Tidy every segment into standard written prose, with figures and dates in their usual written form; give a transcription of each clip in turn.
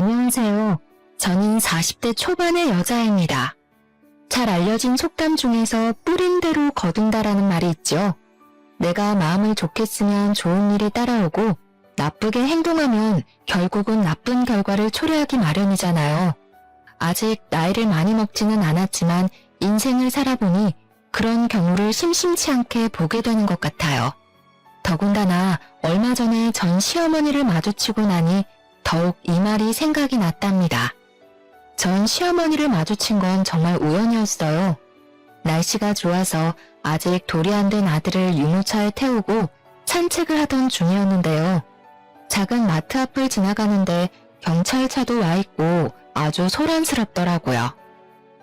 안녕하세요. 저는 40대 초반의 여자입니다. 잘 알려진 속담 중에서 뿌린 대로 거둔다라는 말이 있죠. 내가 마음을 좋게 쓰면 좋은 일이 따라오고 나쁘게 행동하면 결국은 나쁜 결과를 초래하기 마련이잖아요. 아직 나이를 많이 먹지는 않았지만 인생을 살아보니 그런 경우를 심심치 않게 보게 되는 것 같아요. 더군다나 얼마 전에 전 시어머니를 마주치고 나니 더욱 이 말이 생각이 났답니다. 전 시어머니를 마주친 건 정말 우연이었어요. 날씨가 좋아서 아직 돌이 안 된 아들을 유모차에 태우고 산책을 하던 중이었는데요. 작은 마트 앞을 지나가는데 경찰차도 와 있고 아주 소란스럽더라고요.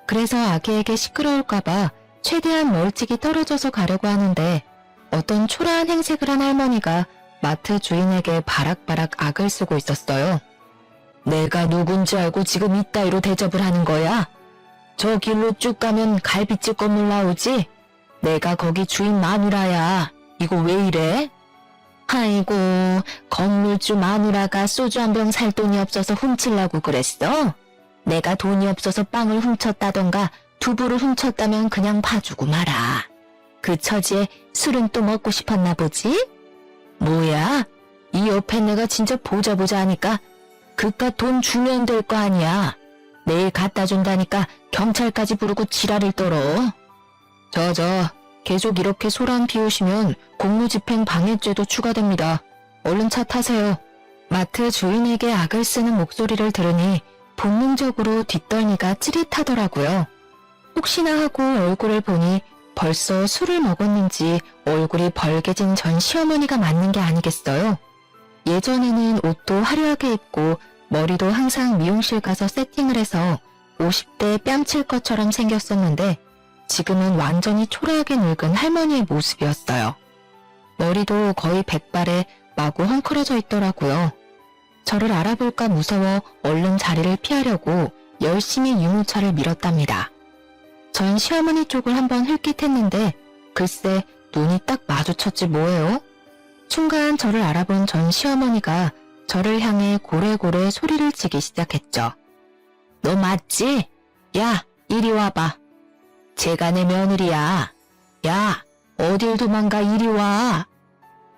그래서 아기에게 시끄러울까봐 최대한 멀찍이 떨어져서 가려고 하는데 어떤 초라한 행색을 한 할머니가 마트 주인에게 바락바락 악을 쓰고 있었어요. 내가 누군지 알고 지금 이따위로 대접을 하는 거야? 저 길로 쭉 가면 갈비집 건물 나오지? 내가 거기 주인 마누라야. 이거 왜 이래? 아이고, 건물주 마누라가 소주 한 병 살 돈이 없어서 훔치려고 그랬어? 내가 돈이 없어서 빵을 훔쳤다던가 두부를 훔쳤다면 그냥 봐주고 말아. 그 처지에 술은 또 먹고 싶었나 보지? 뭐야? 이 옆에 내가 진짜 보자 하니까 그깟 돈 주면 될 거 아니야. 내일 갖다 준다니까 경찰까지 부르고 지랄을 떨어. 계속 이렇게 소란 피우시면 공무집행 방해죄도 추가됩니다. 얼른 차 타세요. 마트 주인에게 악을 쓰는 목소리를 들으니 본능적으로 뒷덜미가 찌릿하더라고요. 혹시나 하고 얼굴을 보니 벌써 술을 먹었는지 얼굴이 벌개진 전 시어머니가 맞는 게 아니겠어요? 예전에는 옷도 화려하게 입고 머리도 항상 미용실 가서 세팅을 해서 50대 뺨칠 것처럼 생겼었는데 지금은 완전히 초라하게 늙은 할머니의 모습이었어요. 머리도 거의 백발에 마구 헝클어져 있더라고요. 저를 알아볼까 무서워 얼른 자리를 피하려고 열심히 유모차를 밀었답니다. 전 시어머니 쪽을 한번 흘깃했는데 글쎄 눈이 딱 마주쳤지 뭐예요? 순간 저를 알아본 전 시어머니가 저를 향해 고래고래 소리를 치기 시작했죠. 너 맞지? 야, 이리 와봐. 제가 내 며느리야. 야, 어딜 도망가 이리 와.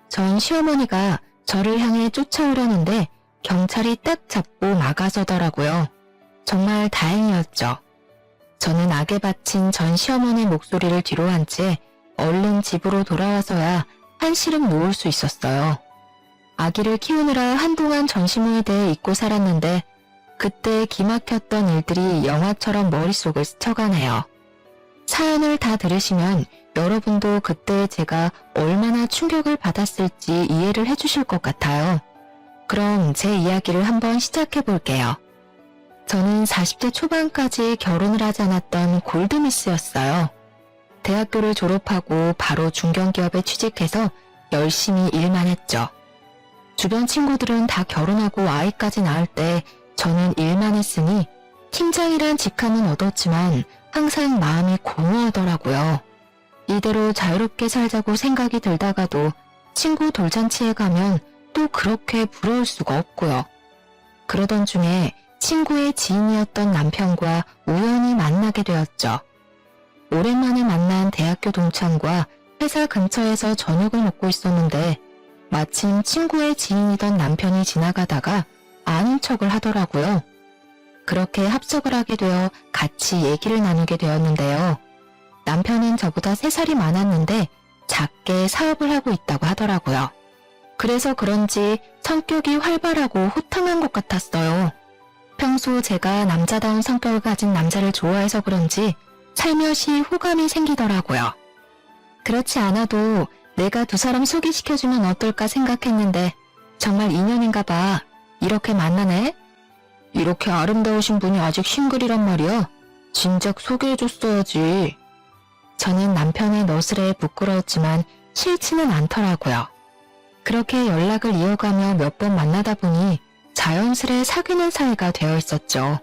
전 시어머니가 저를 향해 쫓아오려는데 경찰이 딱 잡고 막아서더라고요. 정말 다행이었죠. 저는 악에 바친 전 시어머니 목소리를 뒤로 한 채 얼른 집으로 돌아와서야 한시름 놓을 수 있었어요. 아기를 키우느라 한동안 전시무의대에 잊고 살았는데 그때 기막혔던 일들이 영화처럼 머릿속을 스쳐가네요. 사연을 다 들으시면 여러분도 그때 제가 얼마나 충격을 받았을지 이해를 해주실 것 같아요. 그럼 제 이야기를 한번 시작해 볼게요. 저는 40대 초반까지 결혼을 하지 않았던 골드미스였어요. 대학교를 졸업하고 바로 중견기업에 취직해서 열심히 일만 했죠. 주변 친구들은 다 결혼하고 아이까지 낳을 때 저는 일만 했으니 팀장이란 직함은 얻었지만 항상 마음이 공허하더라고요. 이대로 자유롭게 살자고 생각이 들다가도 친구 돌잔치에 가면 또 그렇게 부러울 수가 없고요. 그러던 중에 친구의 지인이었던 남편과 우연히 만나게 되었죠. 오랜만에 만난 대학교 동창과 회사 근처에서 저녁을 먹고 있었는데 마침 친구의 지인이던 남편이 지나가다가 아는 척을 하더라고요. 그렇게 합석을 하게 되어 같이 얘기를 나누게 되었는데요. 남편은 저보다 3살이 많았는데 작게 사업을 하고 있다고 하더라고요. 그래서 그런지 성격이 활발하고 호탕한 것 같았어요. 평소 제가 남자다운 성격을 가진 남자를 좋아해서 그런지 살며시 호감이 생기더라고요. 그렇지 않아도 내가 두 사람 소개시켜주면 어떨까 생각했는데 정말 인연인가 봐. 이렇게 만나네? 이렇게 아름다우신 분이 아직 싱글이란 말이야? 진작 소개해줬어야지. 저는 남편의 너스레에 부끄러웠지만 싫지는 않더라고요. 그렇게 연락을 이어가며 몇 번 만나다 보니 자연스레 사귀는 사이가 되어 있었죠.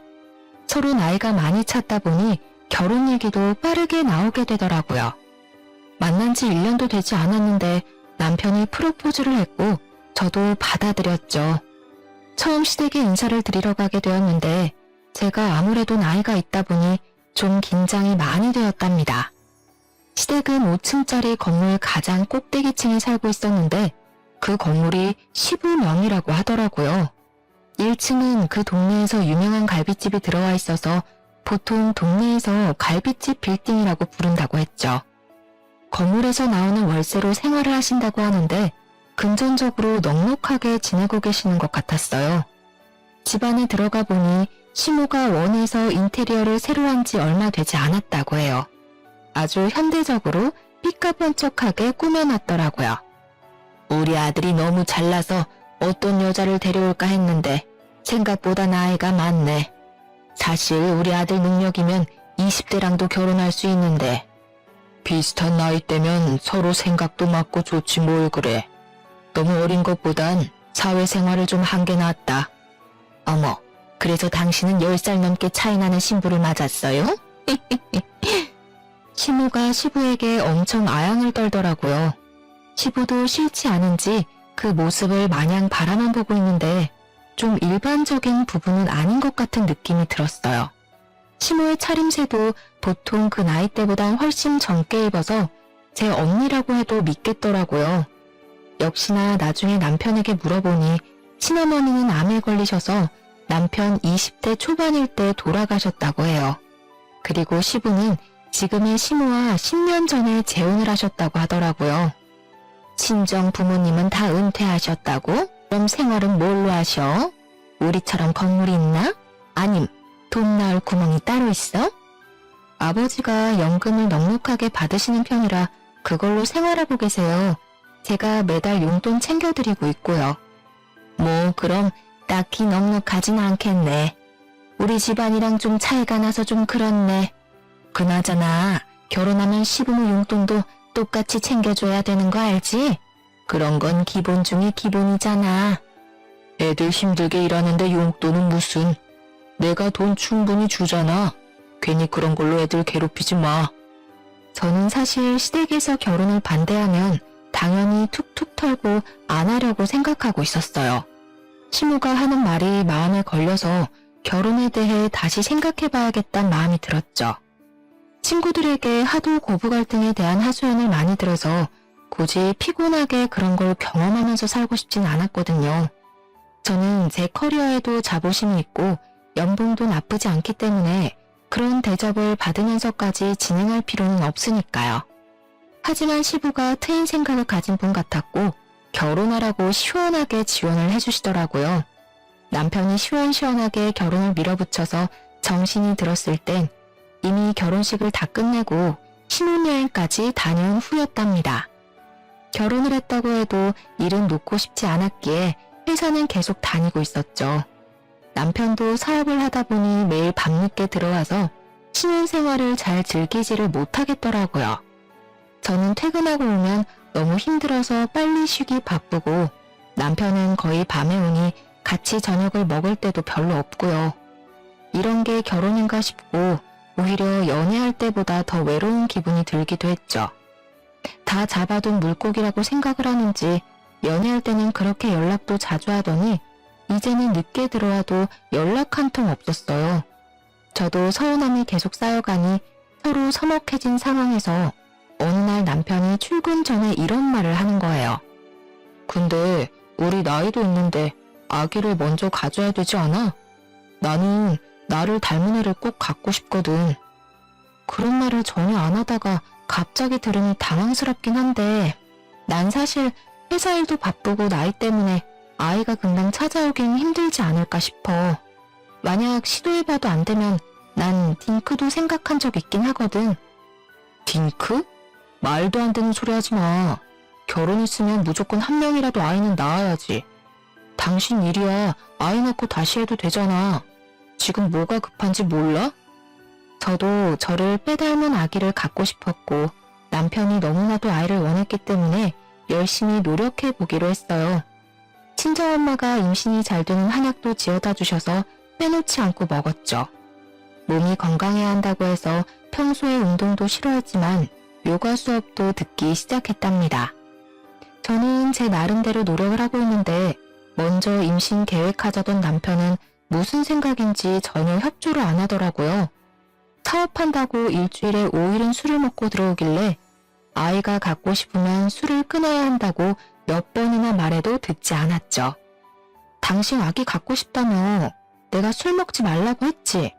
서로 나이가 많이 찼다 보니 결혼 얘기도 빠르게 나오게 되더라고요. 만난 지 1년도 되지 않았는데 남편이 프로포즈를 했고 저도 받아들였죠. 처음 시댁에 인사를 드리러 가게 되었는데 제가 아무래도 나이가 있다 보니 좀 긴장이 많이 되었답니다. 시댁은 5층짜리 건물 가장 꼭대기층에 살고 있었는데 그 건물이 15명이라고 하더라고요. 1층은 그 동네에서 유명한 갈비집이 들어와 있어서 보통 동네에서 갈비집 빌딩이라고 부른다고 했죠. 건물에서 나오는 월세로 생활을 하신다고 하는데 금전적으로 넉넉하게 지내고 계시는 것 같았어요. 집 안에 들어가 보니 시모가 원해서 인테리어를 새로 한 지 얼마 되지 않았다고 해요. 아주 현대적으로 삐까번쩍하게 꾸며놨더라고요. 우리 아들이 너무 잘나서 어떤 여자를 데려올까 했는데 생각보다 나이가 많네. 사실 우리 아들 능력이면 20대랑도 결혼할 수 있는데 비슷한 나이대면 서로 생각도 맞고 좋지 뭘 그래. 너무 어린 것보단 사회생활을 좀 한 게 낫다. 어머, 그래서 당신은 10살 넘게 차이 나는 신부를 맞았어요? 시모가 시부에게 엄청 아양을 떨더라고요. 시부도 싫지 않은지 그 모습을 마냥 바라만 보고 있는데 좀 일반적인 부분은 아닌 것 같은 느낌이 들었어요. 시모의 차림새도 보통 그 나이대보단 훨씬 젊게 입어서 제 언니라고 해도 믿겠더라고요. 역시나 나중에 남편에게 물어보니 친어머니는 암에 걸리셔서 남편 20대 초반일 때 돌아가셨다고 해요. 그리고 시부는 지금의 시모와 10년 전에 재혼을 하셨다고 하더라고요. 친정 부모님은 다 은퇴하셨다고? 그럼 생활은 뭘로 하셔? 우리처럼 건물이 있나? 아님 돈 나올 구멍이 따로 있어? 아버지가 연금을 넉넉하게 받으시는 편이라 그걸로 생활하고 계세요. 제가 매달 용돈 챙겨드리고 있고요. 뭐 그럼 딱히 넉넉하진 않겠네. 우리 집안이랑 좀 차이가 나서 좀 그렇네. 그나저나 결혼하면 시부모 용돈도 똑같이 챙겨줘야 되는 거 알지? 그런 건 기본 중에 기본이잖아. 애들 힘들게 일하는데 용돈은 무슨. 내가 돈 충분히 주잖아. 괜히 그런 걸로 애들 괴롭히지 마. 저는 사실 시댁에서 결혼을 반대하면 당연히 툭툭 털고 안 하려고 생각하고 있었어요. 시모가 하는 말이 마음에 걸려서 결혼에 대해 다시 생각해봐야겠다는 마음이 들었죠. 친구들에게 하도 고부 갈등에 대한 하소연을 많이 들어서 굳이 피곤하게 그런 걸 경험하면서 살고 싶진 않았거든요. 저는 제 커리어에도 자부심이 있고 연봉도 나쁘지 않기 때문에 그런 대접을 받으면서까지 진행할 필요는 없으니까요. 하지만 시부가 트인 생각을 가진 분 같았고 결혼하라고 시원하게 지원을 해주시더라고요. 남편이 시원시원하게 결혼을 밀어붙여서 정신이 들었을 땐 이미 결혼식을 다 끝내고 신혼여행까지 다녀온 후였답니다. 결혼을 했다고 해도 일은 놓고 싶지 않았기에 회사는 계속 다니고 있었죠. 남편도 사업을 하다 보니 매일 밤늦게 들어와서 신혼생활을 잘 즐기지를 못하겠더라고요. 저는 퇴근하고 오면 너무 힘들어서 빨리 쉬기 바쁘고 남편은 거의 밤에 오니 같이 저녁을 먹을 때도 별로 없고요. 이런 게 결혼인가 싶고 오히려 연애할 때보다 더 외로운 기분이 들기도 했죠. 다 잡아둔 물고기라고 생각을 하는지 연애할 때는 그렇게 연락도 자주 하더니 이제는 늦게 들어와도 연락 한 통 없었어요. 저도 서운함이 계속 쌓여가니 서로 서먹해진 상황에서 어느 날 남편이 출근 전에 이런 말을 하는 거예요. 근데 우리 나이도 있는데 아기를 먼저 가져야 되지 않아? 나는 나를 닮은 애를 꼭 갖고 싶거든. 그런 말을 전혀 안 하다가 갑자기 들으니 당황스럽긴 한데 난 사실 회사 일도 바쁘고 나이 때문에 아이가 금방 찾아오긴 힘들지 않을까 싶어. 만약 시도해봐도 안 되면 난 딩크도 생각한 적 있긴 하거든. 딩크? 말도 안 되는 소리 하지 마. 결혼했으면 무조건 한 명이라도 아이는 낳아야지. 당신 일이야. 아이 낳고 다시 해도 되잖아. 지금 뭐가 급한지 몰라? 저도 저를 빼닮은 아기를 갖고 싶었고 남편이 너무나도 아이를 원했기 때문에 열심히 노력해 보기로 했어요. 친정엄마가 임신이 잘 되는 한약도 지어다 주셔서 빼놓지 않고 먹었죠. 몸이 건강해야 한다고 해서 평소에 운동도 싫어했지만 요가 수업도 듣기 시작했답니다. 저는 제 나름대로 노력을 하고 있는데 먼저 임신 계획하자던 남편은 무슨 생각인지 전혀 협조를 안 하더라고요. 사업한다고 일주일에 5일은 술을 먹고 들어오길래 아이가 갖고 싶으면 술을 끊어야 한다고 몇 번이나 말해도 듣지 않았죠. 당신 아기 갖고 싶다며 내가 술 먹지 말라고 했지.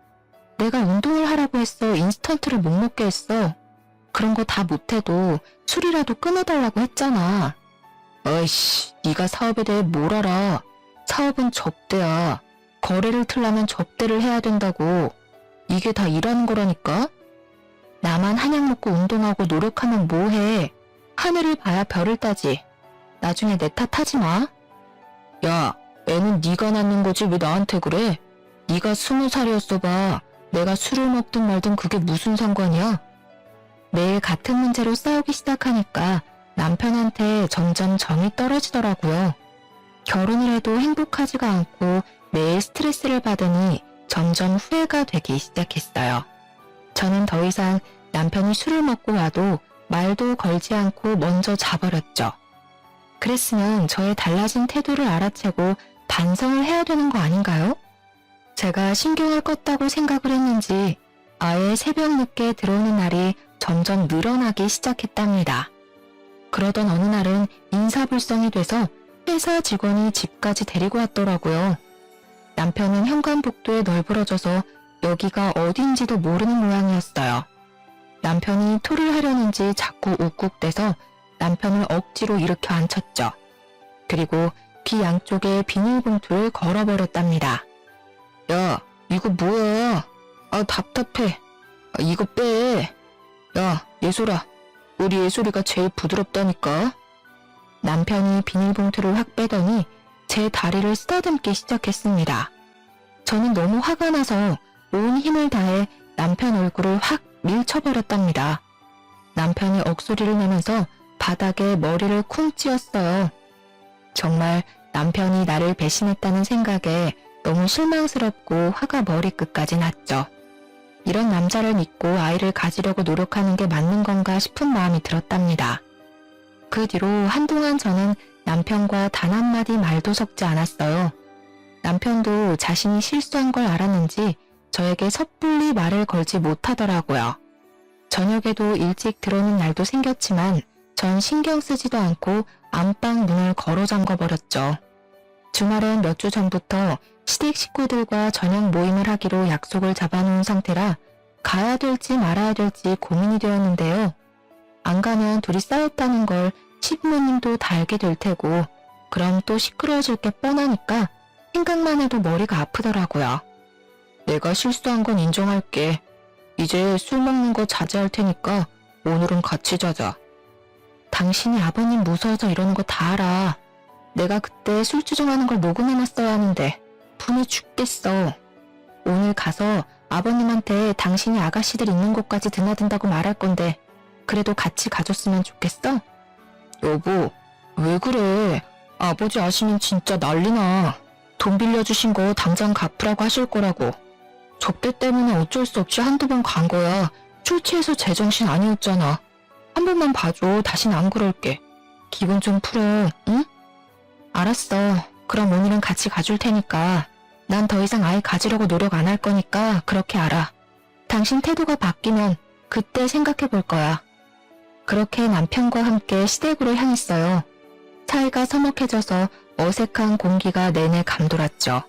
내가 운동을 하라고 했어. 인스턴트를 못 먹게 했어. 그런 거 다 못해도 술이라도 끊어달라고 했잖아. 어이씨, 네가 사업에 대해 뭘 알아. 사업은 접대야. 거래를 틀려면 접대를 해야 된다고. 이게 다 일하는 거라니까? 나만 한약 먹고 운동하고 노력하면 뭐해. 하늘을 봐야 별을 따지. 나중에 내 탓하지 마. 야, 애는 네가 낳는 거지 왜 나한테 그래? 네가 20살이었어 봐. 내가 술을 먹든 말든 그게 무슨 상관이야? 매일 같은 문제로 싸우기 시작하니까 남편한테 점점 정이 떨어지더라고요. 결혼을 해도 행복하지가 않고 매일 스트레스를 받으니 점점 후회가 되기 시작했어요. 저는 더 이상 남편이 술을 먹고 와도 말도 걸지 않고 먼저 자버렸죠. 그랬으면 저의 달라진 태도를 알아채고 반성을 해야 되는 거 아닌가요? 제가 신경을 껐다고 생각을 했는지 아예 새벽 늦게 들어오는 날이 점점 늘어나기 시작했답니다. 그러던 어느 날은 인사불성이 돼서 회사 직원이 집까지 데리고 왔더라고요. 남편은 현관복도에 널브러져서 여기가 어딘지도 모르는 모양이었어요. 남편이 토를 하려는지 자꾸 욱욱대서 남편을 억지로 일으켜 앉혔죠. 그리고 귀 양쪽에 비닐봉투를 걸어버렸답니다. 야, 이거 뭐야? 아, 답답해. 아, 이거 빼. 야, 예솔아. 우리 예솔이가 제일 부드럽다니까. 남편이 비닐봉투를 확 빼더니 제 다리를 쓰다듬기 시작했습니다. 저는 너무 화가 나서 온 힘을 다해 남편 얼굴을 확 밀쳐버렸답니다. 남편이 억소리를 내면서 바닥에 머리를 쿵 찧었어요. 정말 남편이 나를 배신했다는 생각에 너무 실망스럽고 화가 머리끝까지 났죠. 이런 남자를 믿고 아이를 가지려고 노력하는 게 맞는 건가 싶은 마음이 들었답니다. 그 뒤로 한동안 저는 남편과 단 한마디 말도 섞지 않았어요. 남편도 자신이 실수한 걸 알았는지 저에게 섣불리 말을 걸지 못하더라고요. 저녁에도 일찍 들어오는 날도 생겼지만 전 신경 쓰지도 않고 안방 문을 걸어 잠궈버렸죠. 주말엔 몇 주 전부터 시댁 식구들과 저녁 모임을 하기로 약속을 잡아놓은 상태라 가야 될지 말아야 될지 고민이 되었는데요. 안 가면 둘이 싸웠다는 걸 시부모님도 다 알게 될 테고 그럼 또 시끄러워질 게 뻔하니까 생각만 해도 머리가 아프더라고요. 내가 실수한 건 인정할게. 이제 술 먹는 거 자제할 테니까 오늘은 같이 자자. 당신이 아버님 무서워서 이러는 거 다 알아. 내가 그때 술 주정하는 걸 녹음해놨어야 하는데 분이 죽겠어. 오늘 가서 아버님한테 당신이 아가씨들 있는 곳까지 드나든다고 말할 건데 그래도 같이 가줬으면 좋겠어? 여보, 왜 그래? 아버지 아시면 진짜 난리나. 돈 빌려주신 거 당장 갚으라고 하실 거라고. 접대 때문에 어쩔 수 없이 한두 번 간 거야. 술 취해서 제정신 아니었잖아. 한 번만 봐줘. 다신 안 그럴게. 기분 좀 풀어, 응? 알았어. 그럼 오늘은 같이 가줄 테니까. 난 더 이상 아이 가지려고 노력 안 할 거니까 그렇게 알아. 당신 태도가 바뀌면 그때 생각해 볼 거야. 그렇게 남편과 함께 시댁으로 향했어요. 사이가 서먹해져서 어색한 공기가 내내 감돌았죠.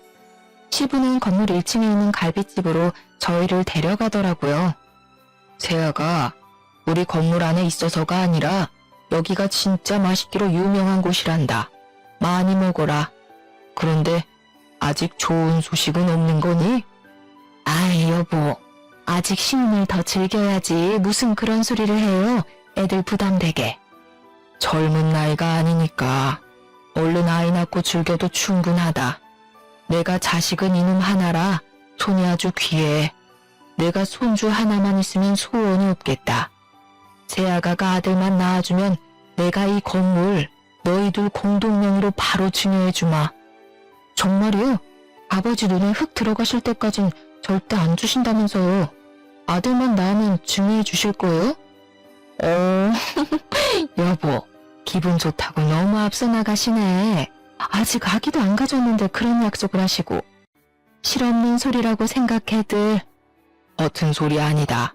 시부는 건물 1층에 있는 갈비집으로 저희를 데려가더라고요. 세아가 우리 건물 안에 있어서가 아니라 여기가 진짜 맛있기로 유명한 곳이란다. 많이 먹어라. 그런데 아직 좋은 소식은 없는 거니? 아이 여보, 아직 신혼을 더 즐겨야지 무슨 그런 소리를 해요. 애들 부담되게. 젊은 나이가 아니니까 얼른 아이 낳고 즐겨도 충분하다. 내가 자식은 이놈 하나라 손이 아주 귀해. 내가 손주 하나만 있으면 소원이 없겠다. 새아가가 아들만 낳아주면 내가 이 건물 너희들 공동명의로 바로 증여해주마. 정말이요? 아버지 눈에 흙 들어가실 때까진 절대 안 주신다면서요. 아들만 낳으면 증여해 주실 거예요? 여보, 기분 좋다고 너무 앞서 나가시네. 아직 아기도 안 가졌는데 그런 약속을 하시고. 실없는 소리라고 생각해들. 어튼 소리 아니다.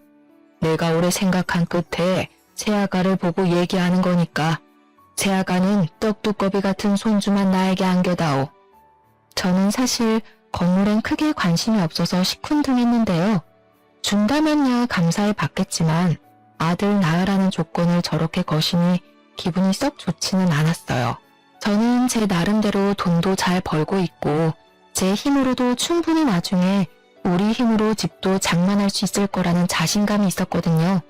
내가 오래 생각한 끝에 새아가를 보고 얘기하는 거니까 새아가는 떡두꺼비 같은 손주만 나에게 안겨다오. 저는 사실 건물엔 크게 관심이 없어서 시큰둥했는데요. 준다면야 감사해 받겠지만 아들 낳으라는 조건을 저렇게 거시니 기분이 썩 좋지는 않았어요. 저는 제 나름대로 돈도 잘 벌고 있고 제 힘으로도 충분히 나중에 우리 힘으로 집도 장만할 수 있을 거라는 자신감이 있었거든요.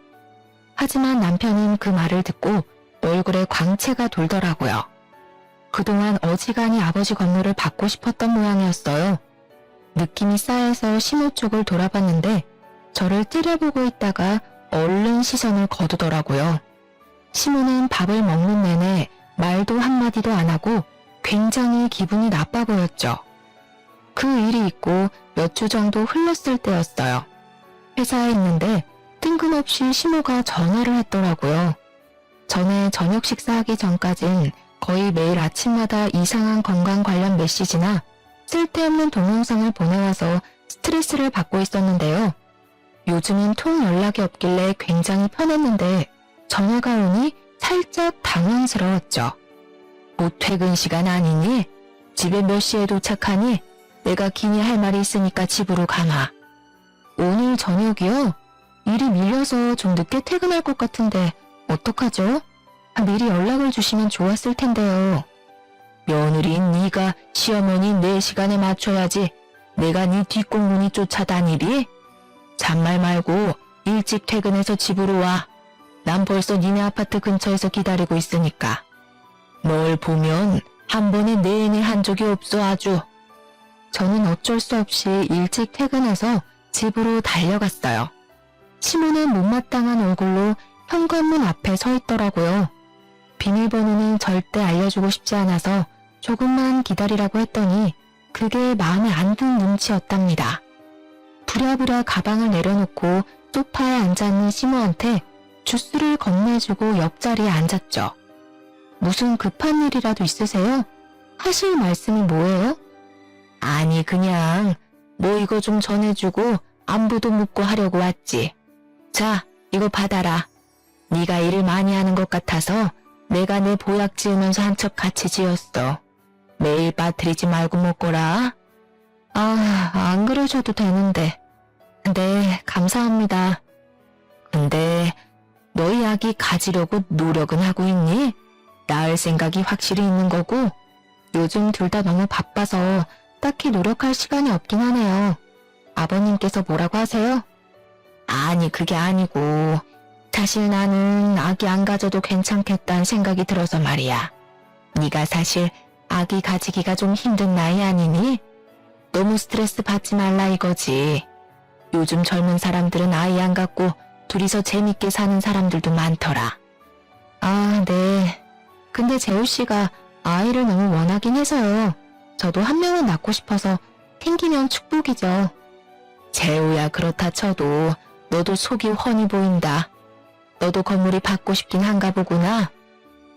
하지만 남편은 그 말을 듣고 얼굴에 광채가 돌더라고요. 그동안 어지간히 아버지 건물을 받고 싶었던 모양이었어요. 느낌이 싸해서 시모 쪽을 돌아봤는데 저를 찌려보고 있다가 얼른 시선을 거두더라고요. 시모는 밥을 먹는 내내 말도 한마디도 안 하고 굉장히 기분이 나빠 보였죠. 그 일이 있고 몇 주 정도 흘렀을 때였어요. 회사에 있는데 뜬금없이 시모가 전화를 했더라고요. 전에 저녁 식사하기 전까진 거의 매일 아침마다 이상한 건강 관련 메시지나 쓸데없는 동영상을 보내와서 스트레스를 받고 있었는데요. 요즘은 통 연락이 없길래 굉장히 편했는데 전화가 오니 살짝 당황스러웠죠. 뭐 퇴근 시간 아니니? 집에 몇 시에 도착하니? 내가 기니 할 말이 있으니까 집으로 가마. 오늘 저녁이요? 일이 밀려서 좀 늦게 퇴근할 것 같은데 어떡하죠? 미리 연락을 주시면 좋았을 텐데요. 며느리인 네가 시어머니 내 시간에 맞춰야지 내가 네 뒷공문이 쫓아다니리? 잔말 말고 일찍 퇴근해서 집으로 와. 난 벌써 니네 아파트 근처에서 기다리고 있으니까. 널 보면 한 번에 내내 한 적이 없어 아주. 저는 어쩔 수 없이 일찍 퇴근해서 집으로 달려갔어요. 시모는 못마땅한 얼굴로 현관문 앞에 서 있더라고요. 비밀번호는 절대 알려주고 싶지 않아서 조금만 기다리라고 했더니 그게 마음에 안 든 눈치였답니다. 부랴부랴 가방을 내려놓고 소파에 앉아있는 시모한테 주스를 건네주고 옆자리에 앉았죠. 무슨 급한 일이라도 있으세요? 하실 말씀이 뭐예요? 아니 그냥 뭐 이거 좀 전해주고 안부도 묻고 하려고 왔지. 자, 이거 받아라. 네가 일을 많이 하는 것 같아서 내가 내 보약 지으면서 한 척 같이 지었어. 매일 빠뜨리지 말고 먹거라. 아, 안 그러셔도 되는데. 네, 감사합니다. 근데 너희 아기 가지려고 노력은 하고 있니? 낳을 생각이 확실히 있는 거고 요즘 둘 다 너무 바빠서 딱히 노력할 시간이 없긴 하네요. 아버님께서 뭐라고 하세요? 아니 그게 아니고 사실 나는 아기 안 가져도 괜찮겠다는 생각이 들어서 말이야. 네가 사실 아기 가지기가 좀 힘든 나이 아니니? 너무 스트레스 받지 말라 이거지. 요즘 젊은 사람들은 아이 안 갖고 둘이서 재밌게 사는 사람들도 많더라. 아, 네. 근데 재우씨가 아이를 너무 원하긴 해서요. 저도 한 명은 낳고 싶어서 생기면 축복이죠. 재우야 그렇다 쳐도 너도 속이 훤히 보인다. 너도 건물이 받고 싶긴 한가 보구나.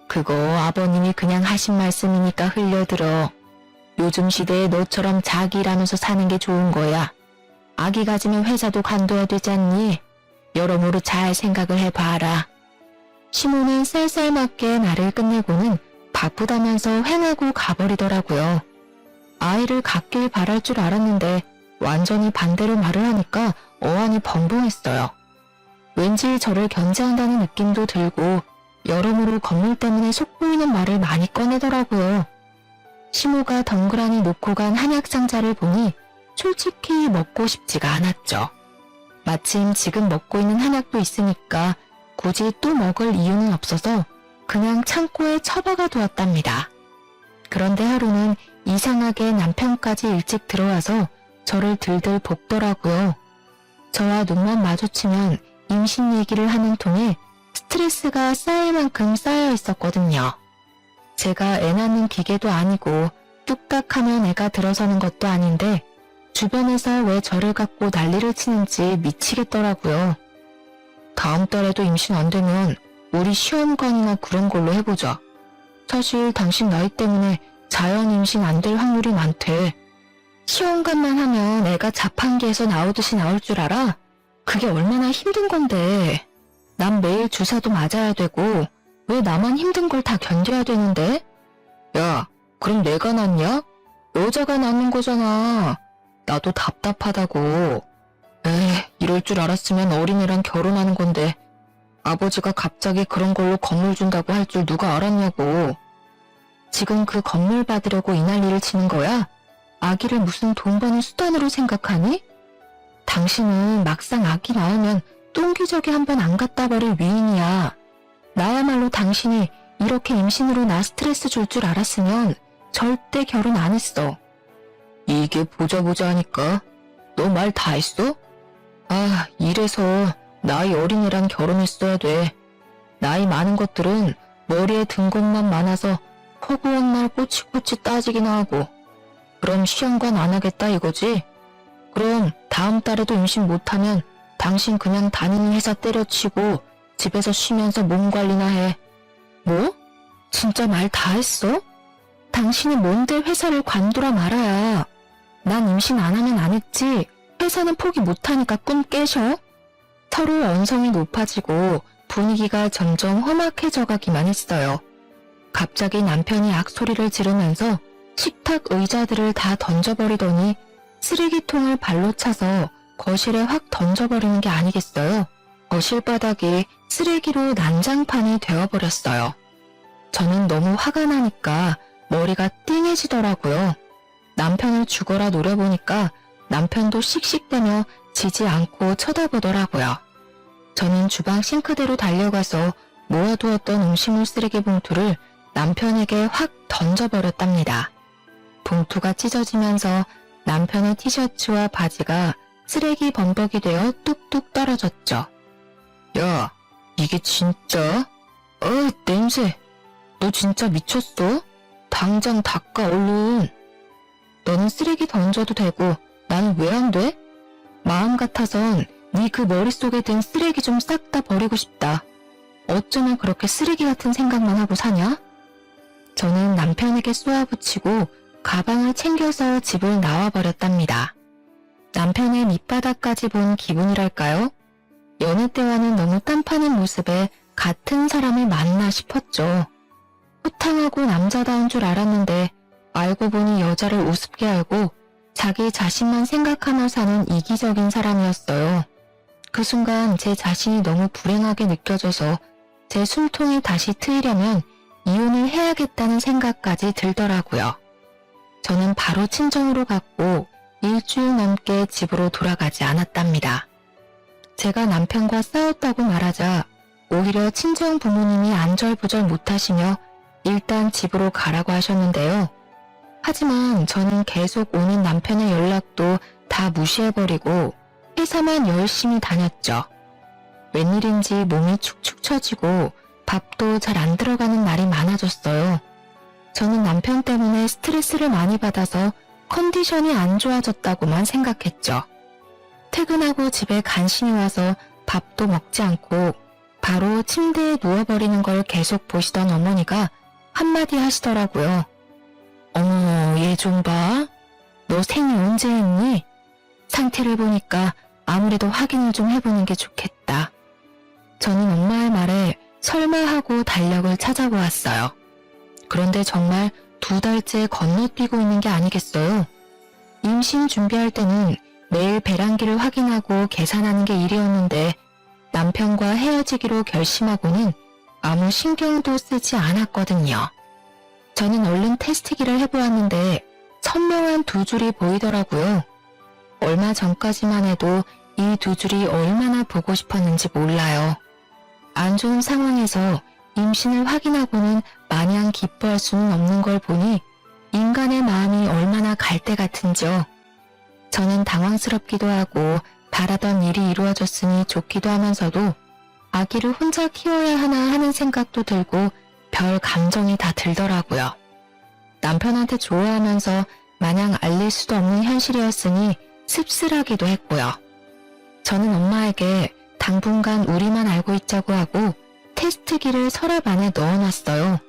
그거 아버님이 그냥 하신 말씀이니까 흘려들어. 요즘 시대에 너처럼 자기 일하면서 사는 게 좋은 거야. 아기 가지면 회사도 관둬야 되지 않니? 여러모로 잘 생각을 해봐라. 시모는 쌀쌀맞게 말을 끝내고는 바쁘다면서 횡하고 가버리더라고요. 아이를 갖길 바랄 줄 알았는데 완전히 반대로 말을 하니까 어안이 벙벙했어요. 왠지 저를 견제한다는 느낌도 들고 여러모로 건물 때문에 속보이는 말을 많이 꺼내더라고요. 시모가 덩그러니 놓고 간 한약 상자를 보니 솔직히 먹고 싶지가 않았죠. 마침 지금 먹고 있는 한약도 있으니까 굳이 또 먹을 이유는 없어서 그냥 창고에 처박아 두었답니다. 그런데 하루는 이상하게 남편까지 일찍 들어와서 저를 들들 볶더라고요. 저와 눈만 마주치면 임신 얘기를 하는 통에 스트레스가 쌓일 만큼 쌓여 있었거든요. 제가 애 낳는 기계도 아니고 뚝딱하면 애가 들어서는 것도 아닌데 주변에서 왜 저를 갖고 난리를 치는지 미치겠더라고요. 다음 달에도 임신 안 되면 우리 시험관이나 그런 걸로 해보자. 사실 당신 나이 때문에 자연 임신 안 될 확률이 많대. 시험관만 하면 애가 자판기에서 나오듯이 나올 줄 알아? 그게 얼마나 힘든 건데. 난 매일 주사도 맞아야 되고 왜 나만 힘든 걸 다 견뎌야 되는데? 야, 그럼 내가 낫냐? 여자가 낳는 거잖아. 나도 답답하다고. 에이, 이럴 줄 알았으면 어린애랑 결혼하는 건데 아버지가 갑자기 그런 걸로 건물 준다고 할 줄 누가 알았냐고. 지금 그 건물 받으려고 이 난리를 치는 거야? 아기를 무슨 돈 버는 수단으로 생각하니? 당신은 막상 아기 낳으면 똥기저귀 한 번 안 갖다 버릴 위인이야. 나야말로 당신이 이렇게 임신으로 나 스트레스 줄 줄 알았으면 절대 결혼 안 했어. 이게 보자 하니까 너 말 다 했어? 아, 이래서 나이 어린애랑 결혼했어야 돼. 나이 많은 것들은 머리에 든 것만 많아서 허구한 날 꼬치꼬치 따지기나 하고. 그럼 시험관 안 하겠다 이거지? 그럼 다음 달에도 임신 못하면 당신 그냥 다니는 회사 때려치고 집에서 쉬면서 몸 관리나 해. 뭐? 진짜 말 다 했어? 당신이 뭔데 회사를 관두라 말아야. 난 임신 안 하면 안 했지. 회사는 포기 못하니까 꿈 깨셔? 서로 언성이 높아지고 분위기가 점점 험악해져 가기만 했어요. 갑자기 남편이 악소리를 지르면서 식탁 의자들을 다 던져버리더니 쓰레기통을 발로 차서 거실에 확 던져버리는 게 아니겠어요? 거실 바닥이 쓰레기로 난장판이 되어버렸어요. 저는 너무 화가 나니까 머리가 띵해지더라고요. 남편을 죽어라 노려보니까 남편도 씩씩대며 지지 않고 쳐다보더라고요. 저는 주방 싱크대로 달려가서 모아두었던 음식물 쓰레기 봉투를 남편에게 확 던져버렸답니다. 봉투가 찢어지면서 남편의 티셔츠와 바지가 쓰레기 범벅이 되어 뚝뚝 떨어졌죠. 야, 이게 진짜? 냄새. 너 진짜 미쳤어? 당장 닦아 얼른. 너는 쓰레기 던져도 되고 나는 왜 안 돼? 마음 같아선 네 그 머릿속에 든 쓰레기 좀 싹 다 버리고 싶다. 어쩌면 그렇게 쓰레기 같은 생각만 하고 사냐? 저는 남편에게 쏘아붙이고 가방을 챙겨서 집을 나와버렸답니다. 남편의 밑바닥까지 본 기분이랄까요? 여느 때와는 너무 딴판한 모습에 같은 사람을 만나 싶었죠. 호탕하고 남자다운 줄 알았는데 알고 보니 여자를 우습게 알고 자기 자신만 생각하며 사는 이기적인 사람이었어요. 그 순간 제 자신이 너무 불행하게 느껴져서 제 숨통이 다시 트이려면 이혼을 해야겠다는 생각까지 들더라고요. 저는 바로 친정으로 갔고 일주일 넘게 집으로 돌아가지 않았답니다. 제가 남편과 싸웠다고 말하자 오히려 친정 부모님이 안절부절 못하시며 일단 집으로 가라고 하셨는데요. 하지만 저는 계속 오는 남편의 연락도 다 무시해버리고 회사만 열심히 다녔죠. 웬일인지 몸이 축축 처지고 밥도 잘 안 들어가는 날이 많아졌어요. 저는 남편 때문에 스트레스를 많이 받아서 컨디션이 안 좋아졌다고만 생각했죠. 퇴근하고 집에 간신히 와서 밥도 먹지 않고 바로 침대에 누워버리는 걸 계속 보시던 어머니가 한마디 하시더라고요. 어머, 얘 좀 봐. 너 생리 언제 했니? 상태를 보니까 아무래도 확인을 좀 해보는 게 좋겠다. 저는 엄마의 말에 설마 하고 달력을 찾아보았어요. 그런데 정말 2달째 건너뛰고 있는 게 아니겠어요? 임신 준비할 때는 매일 배란기를 확인하고 계산하는 게 일이었는데 남편과 헤어지기로 결심하고는 아무 신경도 쓰지 않았거든요. 저는 얼른 테스트기를 해보았는데 선명한 2줄이 보이더라고요. 얼마 전까지만 해도 이 2줄이 얼마나 보고 싶었는지 몰라요. 안 좋은 상황에서 임신을 확인하고는 마냥 기뻐할 수는 없는 걸 보니 인간의 마음이 얼마나 갈대 같은지요. 저는 당황스럽기도 하고 바라던 일이 이루어졌으니 좋기도 하면서도 아기를 혼자 키워야 하나 하는 생각도 들고 별 감정이 다 들더라고요. 남편한테 좋아하면서 마냥 알릴 수도 없는 현실이었으니 씁쓸하기도 했고요. 저는 엄마에게 당분간 우리만 알고 있자고 하고 테스트기를 서랍 안에 넣어놨어요.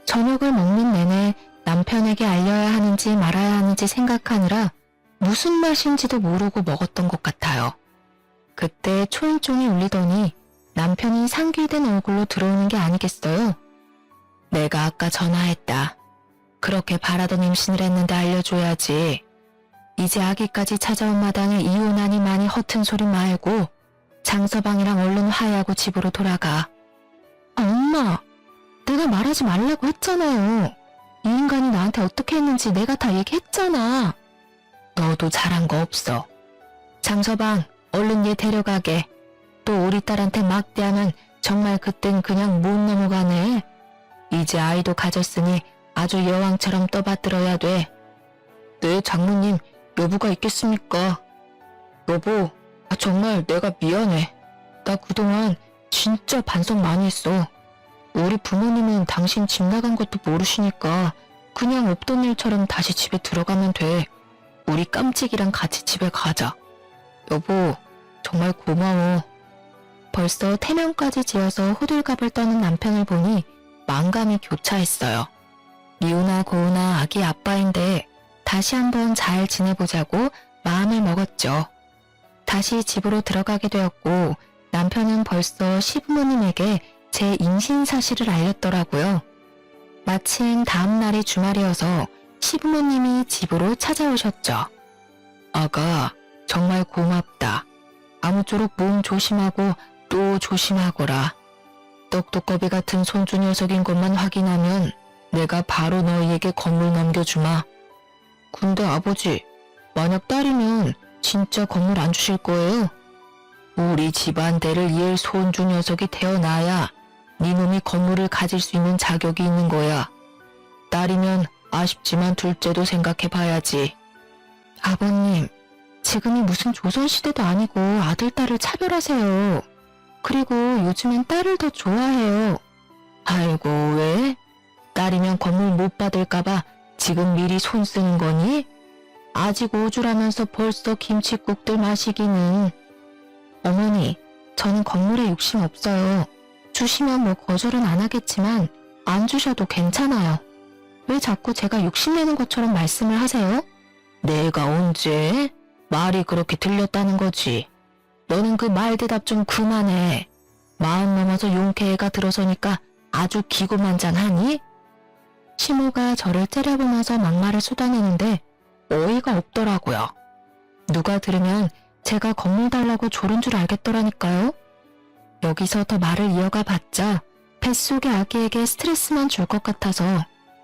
저녁을 먹는 내내 남편에게 알려야 하는지 말아야 하는지 생각하느라 무슨 맛인지도 모르고 먹었던 것 같아요. 그때 초인종이 울리더니 남편이 상기된 얼굴로 들어오는 게 아니겠어요? 내가 아까 전화했다. 그렇게 바라던 임신을 했는데 알려줘야지. 이제 아기까지 찾아온 마당에 이혼하니 많이 허튼 소리 말고 장서방이랑 얼른 화해하고 집으로 돌아가. 아, 엄마, 내가 말하지 말라고 했잖아요. 이 인간이 나한테 어떻게 했는지 내가 다 얘기했잖아. 너도 잘한 거 없어. 장서방, 얼른 얘 데려가게. 또 우리 딸한테 막대하면 정말 그땐 그냥 못 넘어가네. 이제 아이도 가졌으니 아주 여왕처럼 떠받들어야 돼. 네, 장모님, 여부가 있겠습니까? 여보, 정말 내가 미안해. 나 그동안 진짜 반성 많이 했어. 우리 부모님은 당신 집 나간 것도 모르시니까 그냥 없던 일처럼 다시 집에 들어가면 돼. 우리 깜찍이랑 같이 집에 가자. 여보, 정말 고마워. 벌써 태명까지 지어서 호들갑을 떠는 남편을 보니 만감이 교차했어요. 미우나 고우나 아기 아빠인데 다시 한번 잘 지내보자고 마음을 먹었죠. 다시 집으로 들어가게 되었고 남편은 벌써 시부모님에게 제 임신 사실을 알렸더라고요. 마침 다음 날이 주말이어서 시부모님이 집으로 찾아오셨죠. 아가, 정말 고맙다. 아무쪼록 몸 조심하고 또 조심하거라. 떡두꺼비 같은 손주 녀석인 것만 확인하면 내가 바로 너희에게 건물 넘겨주마. 근데 아버지, 만약 딸이면 진짜 건물 안 주실 거예요? 우리 집안 대를 이을 손주 녀석이 태어나야 네 놈이 건물을 가질 수 있는 자격이 있는 거야. 딸이면 아쉽지만 둘째도 생각해봐야지. 아버님, 지금이 무슨 조선시대도 아니고 아들, 딸을 차별하세요. 그리고 요즘엔 딸을 더 좋아해요. 아이고, 왜? 딸이면 건물 못 받을까봐 지금 미리 손 쓰는 거니? 아직 5주라면서 벌써 김칫국들 마시기는. 어머니, 저는 건물에 욕심 없어요. 주시면 뭐 거절은 안 하겠지만 안 주셔도 괜찮아요. 왜 자꾸 제가 욕심내는 것처럼 말씀을 하세요? 내가 언제? 말이 그렇게 들렸다는 거지. 너는 그 말 대답 좀 그만해. 마흔 넘어서 용케애가 들어서니까 아주 기고만장하니? 시모가 저를 째려보면서 막말을 쏟아내는데 어이가 없더라고요. 누가 들으면 제가 건물 달라고 조른 줄 알겠더라니까요. 여기서 더 말을 이어가 봤자 뱃속의 아기에게 스트레스만 줄 것 같아서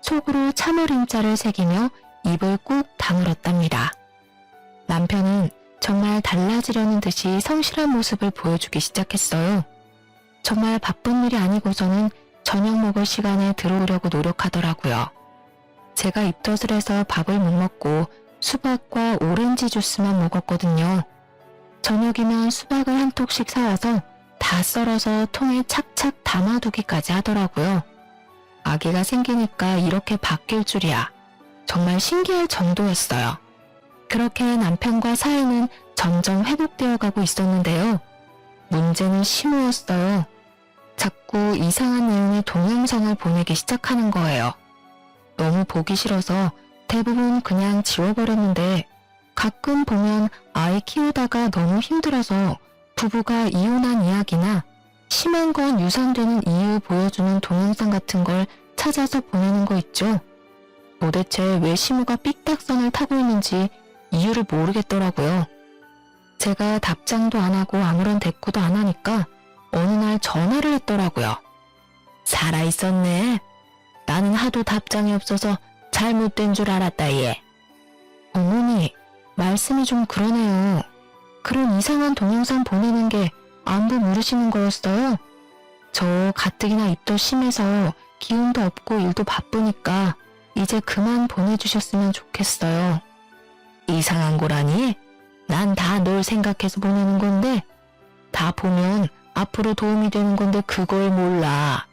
속으로 참을 인자를 새기며 입을 꾹 다물었답니다. 남편은 정말 달라지려는 듯이 성실한 모습을 보여주기 시작했어요. 정말 바쁜 일이 아니고서는 저녁 먹을 시간에 들어오려고 노력하더라고요. 제가 입덧을 해서 밥을 못 먹고 수박과 오렌지 주스만 먹었거든요. 저녁이면 수박을 한 톡씩 사와서 다 썰어서 통에 착착 담아두기까지 하더라고요. 아기가 생기니까 이렇게 바뀔 줄이야. 정말 신기할 정도였어요. 그렇게 남편과 사이는 점점 회복되어 가고 있었는데요. 문제는 시모였어요. 자꾸 이상한 내용의 동영상을 보내기 시작하는 거예요. 너무 보기 싫어서 대부분 그냥 지워버렸는데 가끔 보면 아이 키우다가 너무 힘들어서 부부가 이혼한 이야기나 심한 건 유산되는 이유 보여주는 동영상 같은 걸 찾아서 보내는 거 있죠. 도대체 왜 시모가 삑딱선을 타고 있는지 이유를 모르겠더라고요. 제가 답장도 안 하고 아무런 대꾸도 안 하니까 어느 날 전화를 했더라고요. 살아있었네. 나는 하도 답장이 없어서 잘못된 줄 알았다 얘. 어머니, 말씀이 좀 그러네요. 그런 이상한 동영상 보내는 게 안부 물으시는 거였어요? 저 가뜩이나 입도 심해서 기운도 없고 일도 바쁘니까 이제 그만 보내주셨으면 좋겠어요. 이상한 거라니? 난 다 널 생각해서 보내는 건데 다 보면 앞으로 도움이 되는 건데 그걸 몰라.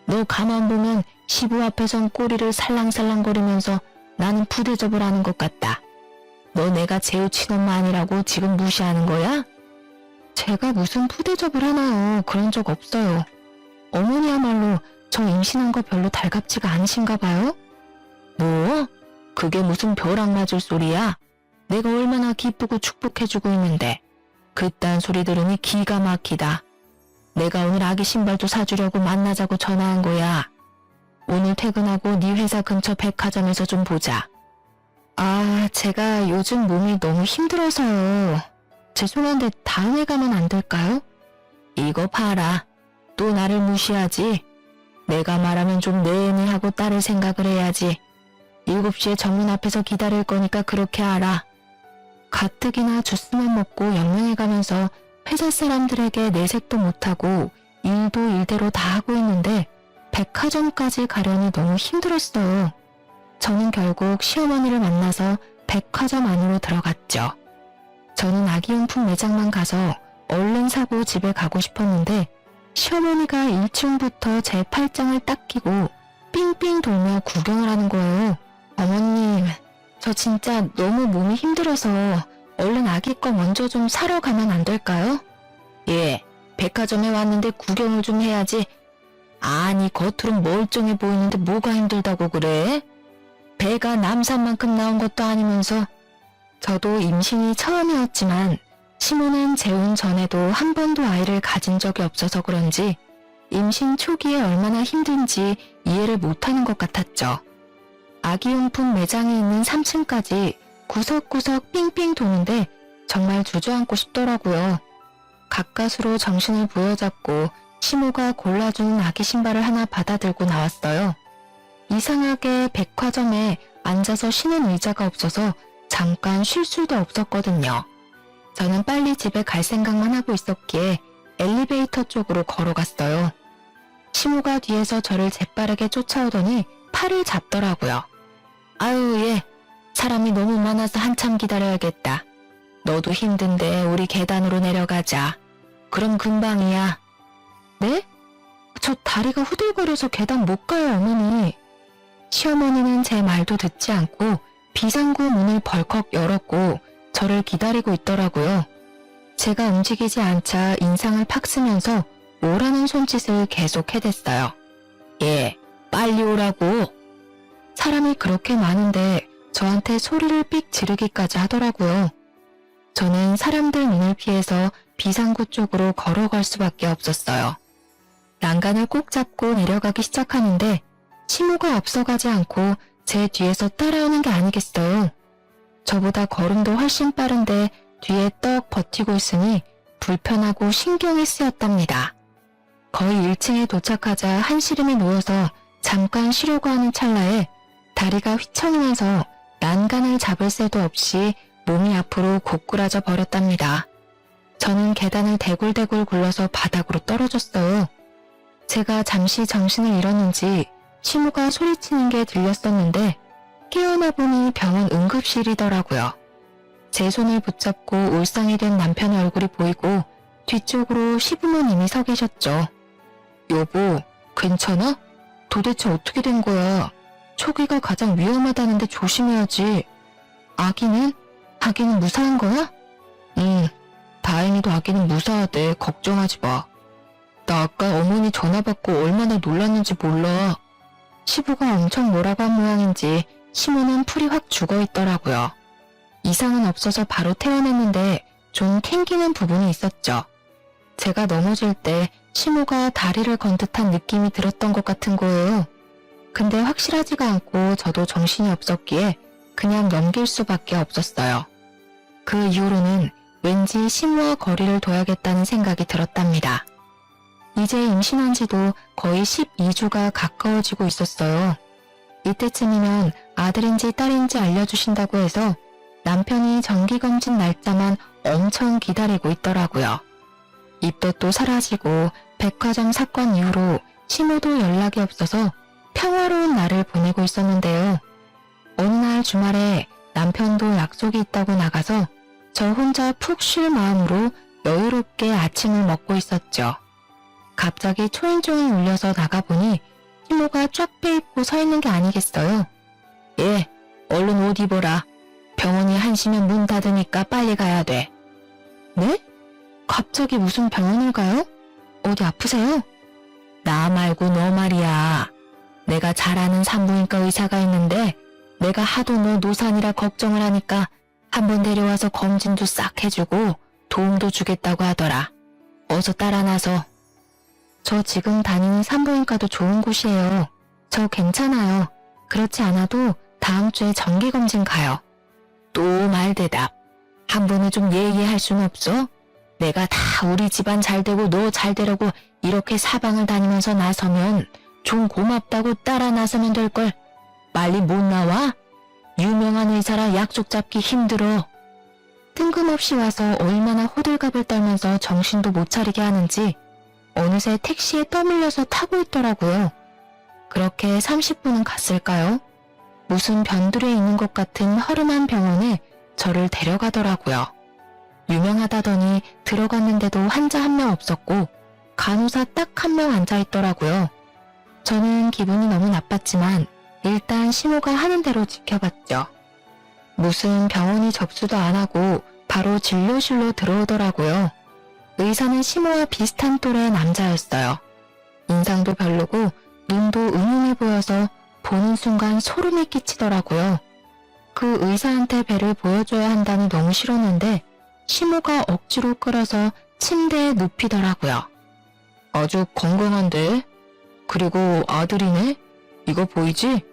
너 가만 보면 시부 앞에선 꼬리를 살랑살랑거리면서 나는 부대접을 하는 것 같다. 너 내가 제우 친엄마 아니라고 지금 무시하는 거야? 제가 무슨 부대접을 하나요? 그런 적 없어요. 어머니야말로 저 임신한 거 별로 달갑지가 않으신가 봐요? 뭐? 그게 무슨 벼락 맞을 소리야? 내가 얼마나 기쁘고 축복해주고 있는데 그딴 소리 들으니 기가 막히다. 내가 오늘 아기 신발도 사주려고 만나자고 전화한 거야. 오늘 퇴근하고 네 회사 근처 백화점에서 좀 보자. 아, 제가 요즘 몸이 너무 힘들어서요. 죄송한데 다음에 가면 안 될까요? 이거 봐라. 또 나를 무시하지? 내가 말하면 좀 내니 하고 따를 생각을 해야지. 7시에 정문 앞에서 기다릴 거니까 그렇게 알아. 가뜩이나 주스만 먹고 영양해 가면서 회사 사람들에게 내색도 못하고 일도 일대로 다 하고 있는데 백화점까지 가려니 너무 힘들었어요. 저는 결국 시어머니를 만나서 백화점 안으로 들어갔죠. 저는 아기용품 매장만 가서 얼른 사고 집에 가고 싶었는데 시어머니가 1층부터 제 팔짱을 딱 끼고 삥삥 돌며 구경을 하는 거예요. 어머님, 저 진짜 너무 몸이 힘들어서 얼른 아기 거 먼저 좀 사러 가면 안 될까요? 예, 백화점에 왔는데 구경을 좀 해야지. 아니, 겉으론 멀쩡해 보이는데 뭐가 힘들다고 그래? 배가 남산만큼 나온 것도 아니면서. 저도 임신이 처음이었지만 시모는 재혼 전에도 한 번도 아이를 가진 적이 없어서 그런지 임신 초기에 얼마나 힘든지 이해를 못하는 것 같았죠. 아기용품 매장이 있는 3층까지 구석구석 삥삥 도는데 정말 주저앉고 싶더라고요. 가까스로 정신을 부여잡고 시모가 골라주는 아기 신발을 하나 받아들고 나왔어요. 이상하게 백화점에 앉아서 쉬는 의자가 없어서 잠깐 쉴 수도 없었거든요. 저는 빨리 집에 갈 생각만 하고 있었기에 엘리베이터 쪽으로 걸어갔어요. 시모가 뒤에서 저를 재빠르게 쫓아오더니 팔을 잡더라고요. 아유, 얘 사람이 너무 많아서 한참 기다려야겠다. 너도 힘든데 우리 계단으로 내려가자. 그럼 금방이야. 네? 저 다리가 후들거려서 계단 못 가요, 어머니. 시어머니는 제 말도 듣지 않고 비상구 문을 벌컥 열었고 저를 기다리고 있더라고요. 제가 움직이지 않자 인상을 팍 쓰면서 오라는 손짓을 계속 해댔어요. 예, 빨리 오라고. 사람이 그렇게 많은데 저한테 소리를 삑 지르기까지 하더라고요. 저는 사람들 눈을 피해서 비상구 쪽으로 걸어갈 수밖에 없었어요. 난간을 꼭 잡고 내려가기 시작하는데 시모가 앞서가지 않고 제 뒤에서 따라오는 게 아니겠어요. 저보다 걸음도 훨씬 빠른데 뒤에 떡 버티고 있으니 불편하고 신경이 쓰였답니다. 거의 1층에 도착하자 한시름에 누워서 잠깐 쉬려고 하는 찰나에 다리가 휘청이면서 난간을 잡을 새도 없이 몸이 앞으로 고꾸라져 버렸답니다. 저는 계단을 대굴대굴 굴러서 바닥으로 떨어졌어요. 제가 잠시 정신을 잃었는지 시모가 소리치는 게 들렸었는데 깨어나 보니 병원 응급실이더라고요. 제 손을 붙잡고 울상이 된 남편의 얼굴이 보이고 뒤쪽으로 시부모님이 서 계셨죠. 여보, 괜찮아? 도대체 어떻게 된 거야? 초기가 가장 위험하다는데 조심해야지. 아기는? 아기는 무사한 거야? 다행히도 아기는 무사하대. 걱정하지 마. 나 아까 어머니 전화 받고 얼마나 놀랐는지 몰라. 시부가 엄청 뭐라고 한 모양인지 시모는 풀이 확 죽어있더라고요. 이상은 없어서 바로 퇴원했는데 좀 캥기는 부분이 있었죠. 제가 넘어질 때 시모가 다리를 건 듯한 느낌이 들었던 것 같은 거예요. 근데 확실하지가 않고 저도 정신이 없었기에 그냥 넘길 수밖에 없었어요. 그 이후로는 왠지 시모와 거리를 둬야겠다는 생각이 들었답니다. 이제 임신한 지도 거의 12주가 가까워지고 있었어요. 이때쯤이면 아들인지 딸인지 알려주신다고 해서 남편이 정기검진 날짜만 엄청 기다리고 있더라고요. 입덧도 사라지고 백화점 사건 이후로 시모도 연락이 없어서 평화로운 날을 보내고 있었는데요. 어느 날 주말에 남편도 약속이 있다고 나가서 저 혼자 푹 쉴 마음으로 여유롭게 아침을 먹고 있었죠. 갑자기 초인종이 울려서 나가보니 시모가 쫙 빼입고 서 있는 게 아니겠어요. 예, 얼른 옷 입어라. 병원이 1시면 문 닫으니까 빨리 가야 돼. 네? 갑자기 무슨 병원을 가요? 어디 아프세요? 나 말고 너 말이야. 내가 잘 아는 산부인과 의사가 있는데 내가 하도 너 노산이라 걱정을 하니까 한번 데려와서 검진도 싹 해주고 도움도 주겠다고 하더라. 어서 따라 나서. 저 지금 다니는 산부인과도 좋은 곳이에요. 저 괜찮아요. 그렇지 않아도 다음 주에 정기검진 가요. 또 말대답. 한 번에 좀 예의할 순 없어? 내가 다 우리 집안 잘 되고 너 잘 되려고 이렇게 사방을 다니면서 나서면 좀 고맙다고 따라 나서면 될걸. 빨리 못 나와? 유명한 의사라 약속 잡기 힘들어. 뜬금없이 와서 얼마나 호들갑을 떨면서 정신도 못 차리게 하는지 어느새 택시에 떠밀려서 타고 있더라고요. 그렇게 30분은 갔을까요? 무슨 변두리에 있는 것 같은 허름한 병원에 저를 데려가더라고요. 유명하다더니 들어갔는데도 환자 한 명 없었고 간호사 딱 한 명 앉아있더라고요. 저는 기분이 너무 나빴지만 일단 시모가 하는 대로 지켜봤죠. 무슨 병원이 접수도 안 하고 바로 진료실로 들어오더라고요. 의사는 시모와 비슷한 또래의 남자였어요. 인상도 별로고 눈도 음흉해 보여서 보는 순간 소름이 끼치더라고요. 그 의사한테 배를 보여줘야 한다니 너무 싫었는데 시모가 억지로 끌어서 침대에 눕히더라고요. 아주 건강한데? 그리고 아들이네? 이거 보이지?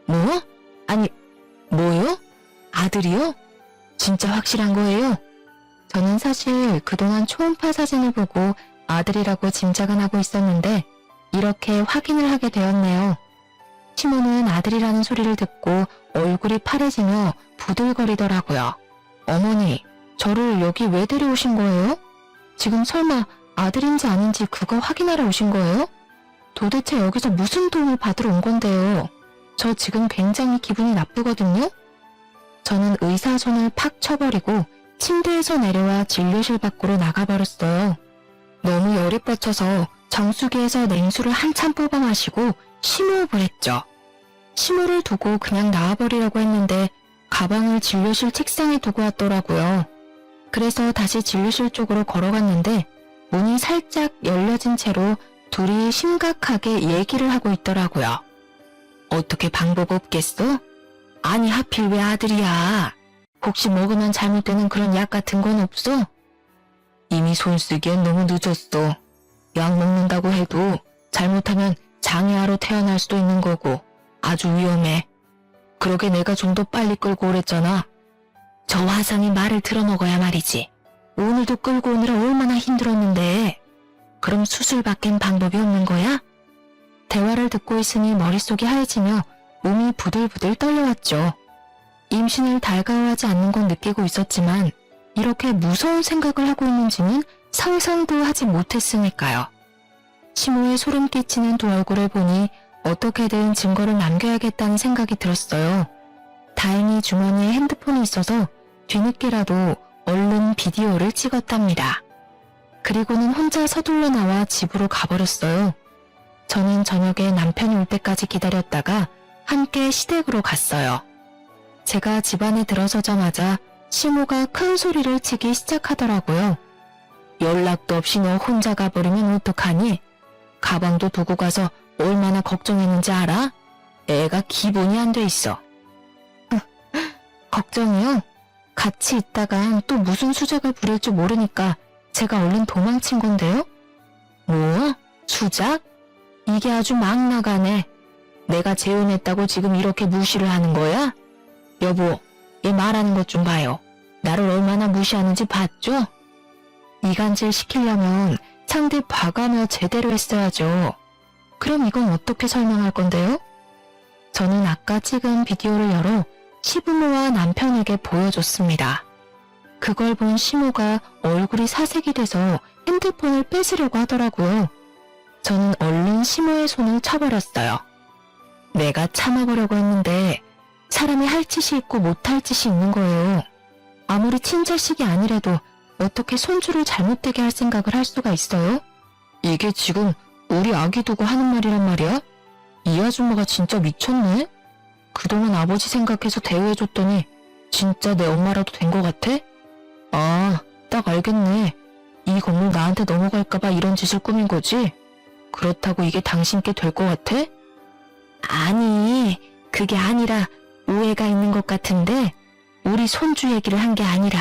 뭐? 아니, 뭐요? 아들이요? 진짜 확실한 거예요? 저는 사실 그동안 초음파 사진을 보고 아들이라고 짐작은 하고 있었는데 이렇게 확인을 하게 되었네요. 시모는 아들이라는 소리를 듣고 얼굴이 파래지며 부들거리더라고요. 어머니, 저를 여기 왜 데려오신 거예요? 지금 설마 아들인지 아닌지 그거 확인하러 오신 거예요? 도대체 여기서 무슨 도움을 받으러 온 건데요? 저 지금 굉장히 기분이 나쁘거든요? 저는 의사 손을 팍 쳐버리고 침대에서 내려와 진료실 밖으로 나가버렸어요. 너무 열이 뻗쳐서 정수기에서 냉수를 한참 뽑아 마시고 심호흡을 했죠. 심호를 두고 그냥 나와버리려고 했는데 가방을 진료실 책상에 두고 왔더라고요. 그래서 다시 진료실 쪽으로 걸어갔는데 문이 살짝 열려진 채로 둘이 심각하게 얘기를 하고 있더라고요. 어떻게 방법 없겠어? 아니 하필 왜 아들이야? 혹시 먹으면 잘못되는 그런 약 같은 건 없어? 이미 손 쓰기엔 너무 늦었어. 약 먹는다고 해도 잘못하면 장애아로 태어날 수도 있는 거고 아주 위험해. 그러게 내가 좀 더 빨리 끌고 오랬잖아. 저 화상이 말을 들어먹어야 말이지. 오늘도 끌고 오느라 얼마나 힘들었는데. 그럼 수술밖엔 방법이 없는 거야? 대화를 듣고 있으니 머릿속이 하얘지며 몸이 부들부들 떨려왔죠. 임신을 달가워하지 않는 건 느끼고 있었지만 이렇게 무서운 생각을 하고 있는지는 상상도 하지 못했으니까요. 시모의 소름 끼치는 두 얼굴을 보니 어떻게든 증거를 남겨야겠다는 생각이 들었어요. 다행히 주머니에 핸드폰이 있어서 뒤늦게라도 얼른 비디오를 찍었답니다. 그리고는 혼자 서둘러 나와 집으로 가버렸어요. 저는 저녁에 남편이 올 때까지 기다렸다가 함께 시댁으로 갔어요. 제가 집 안에 들어서자마자 시모가 큰 소리를 치기 시작하더라고요. 연락도 없이 너 혼자 가버리면 어떡하니? 가방도 두고 가서 얼마나 걱정했는지 알아? 애가 기본이 안 돼 있어. 걱정이요? 같이 있다간 또 무슨 수작을 부릴지 모르니까 제가 얼른 도망친 건데요? 뭐? 수작? 이게 아주 막 나가네. 내가 재혼했다고 지금 이렇게 무시를 하는 거야? 여보, 얘 말하는 것 좀 봐요. 나를 얼마나 무시하는지 봤죠? 이간질 시키려면 상대 봐가며 제대로 했어야죠. 그럼 이건 어떻게 설명할 건데요? 저는 아까 찍은 비디오를 열어 시부모와 남편에게 보여줬습니다. 그걸 본 시모가 얼굴이 사색이 돼서 핸드폰을 뺏으려고 하더라고요. 저는 얼른 시모의 손을 쳐버렸어요. 내가 참아보려고 했는데 사람이 할 짓이 있고 못할 짓이 있는 거예요. 아무리 친자식이 아니라도 어떻게 손주를 잘못되게 할 생각을 할 수가 있어요? 이게 지금 우리 아기 두고 하는 말이란 말이야? 이 아줌마가 진짜 미쳤네? 그동안 아버지 생각해서 대우해줬더니 진짜 내 엄마라도 된 것 같아? 아, 딱 알겠네. 이 건물 나한테 넘어갈까봐 이런 짓을 꾸민 거지? 그렇다고 이게 당신께 될 것 같아? 아니, 그게 아니라 오해가 있는 것 같은데 우리 손주 얘기를 한 게 아니라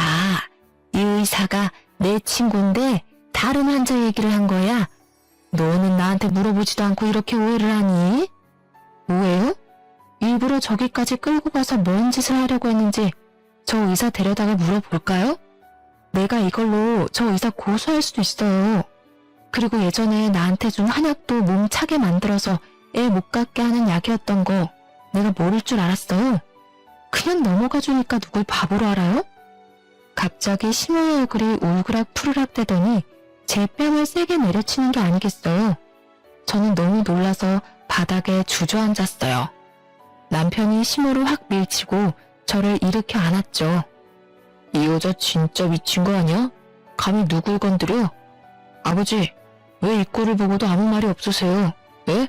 이 의사가 내 친구인데 다른 환자 얘기를 한 거야. 너는 나한테 물어보지도 않고 이렇게 오해를 하니? 오해요? 일부러 저기까지 끌고 가서 뭔 짓을 하려고 했는지 저 의사 데려다가 물어볼까요? 내가 이걸로 저 의사 고소할 수도 있어요. 그리고 예전에 나한테 준 한약도 몸 차게 만들어서 애 못 갖게 하는 약이었던 거 내가 모를 줄 알았어요. 그냥 넘어가 주니까 누굴 바보로 알아요? 갑자기 심호의 얼굴이 울그락 푸르락 대더니 제 뺨을 세게 내려치는 게 아니겠어요. 저는 너무 놀라서 바닥에 주저앉았어요. 남편이 심호를 확 밀치고 저를 일으켜 안았죠. 이 여자 진짜 미친 거 아니야? 감히 누굴 건드려? 아버지, 왜 이 꼴을 보고도 아무 말이 없으세요? 예?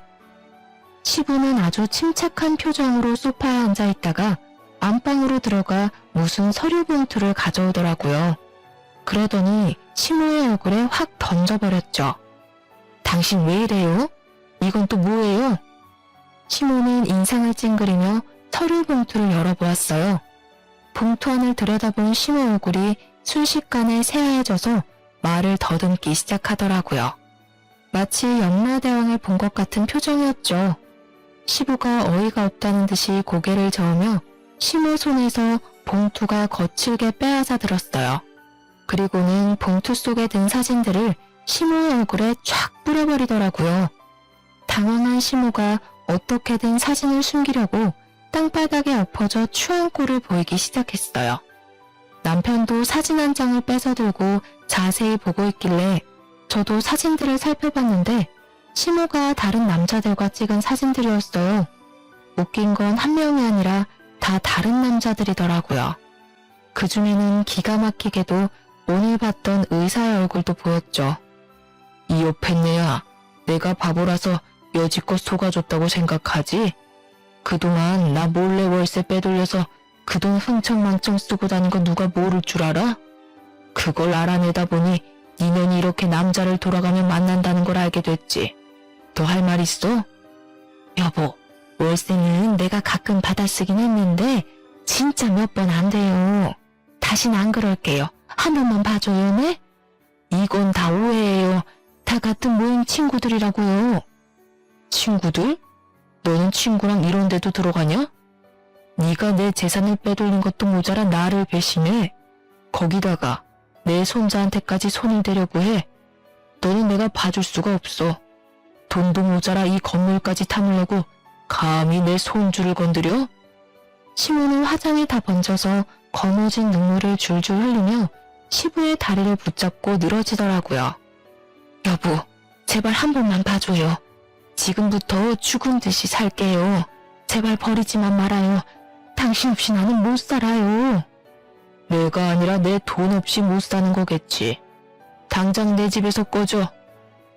시부는 아주 침착한 표정으로 소파에 앉아있다가 안방으로 들어가 무슨 서류 봉투를 가져오더라고요. 그러더니 시모의 얼굴에 확 던져버렸죠. 당신 왜 이래요? 이건 또 뭐예요? 시모는 인상을 찡그리며 서류 봉투를 열어보았어요. 봉투 안을 들여다본 시모 얼굴이 순식간에 새하얘져서 말을 더듬기 시작하더라고요. 마치 염라대왕을 본 것 같은 표정이었죠. 시부가 어이가 없다는 듯이 고개를 저으며 시모 손에서 봉투가 거칠게 빼앗아 들었어요. 그리고는 봉투 속에 든 사진들을 시모의 얼굴에 쫙 뿌려버리더라고요. 당황한 시모가 어떻게든 사진을 숨기려고 땅바닥에 엎어져 추한 꼴을 보이기 시작했어요. 남편도 사진 한 장을 뺏어 들고 자세히 보고 있길래 저도 사진들을 살펴봤는데 시모가 다른 남자들과 찍은 사진들이었어요. 웃긴 건 한 명이 아니라 다 다른 남자들이더라고요. 그 중에는 기가 막히게도 오늘 봤던 의사의 얼굴도 보였죠. 이 옆에네야 내가 바보라서 여지껏 속아줬다고 생각하지? 그동안 나 몰래 월세 빼돌려서 그 돈 흥청망청 쓰고 다닌 거 누가 모를 줄 알아? 그걸 알아내다 보니 니년이 이렇게 남자를 돌아가며 만난다는 걸 알게 됐지. 더 할 말 있어? 여보, 월세는 내가 가끔 받아쓰긴 했는데 진짜 몇 번 안 돼요. 다신 안 그럴게요. 한 번만 봐줘요, 네? 이건 다 오해예요. 다 같은 모임 친구들이라고요. 친구들? 너는 친구랑 이런 데도 들어가냐? 네가 내 재산을 빼돌린 것도 모자라 나를 배신해. 거기다가 내 손자한테까지 손을 대려고 해. 너는 내가 봐줄 수가 없어. 돈도 모자라 이 건물까지 탐으려고 감히 내 손주를 건드려? 시모는 화장이 다 번져서 거머진 눈물을 줄줄 흘리며 시부의 다리를 붙잡고 늘어지더라고요. 여보, 제발 한 번만 봐줘요. 지금부터 죽은 듯이 살게요. 제발 버리지만 말아요. 당신 없이 나는 못 살아요. 내가 아니라 내 돈 없이 못 사는 거겠지. 당장 내 집에서 꺼져.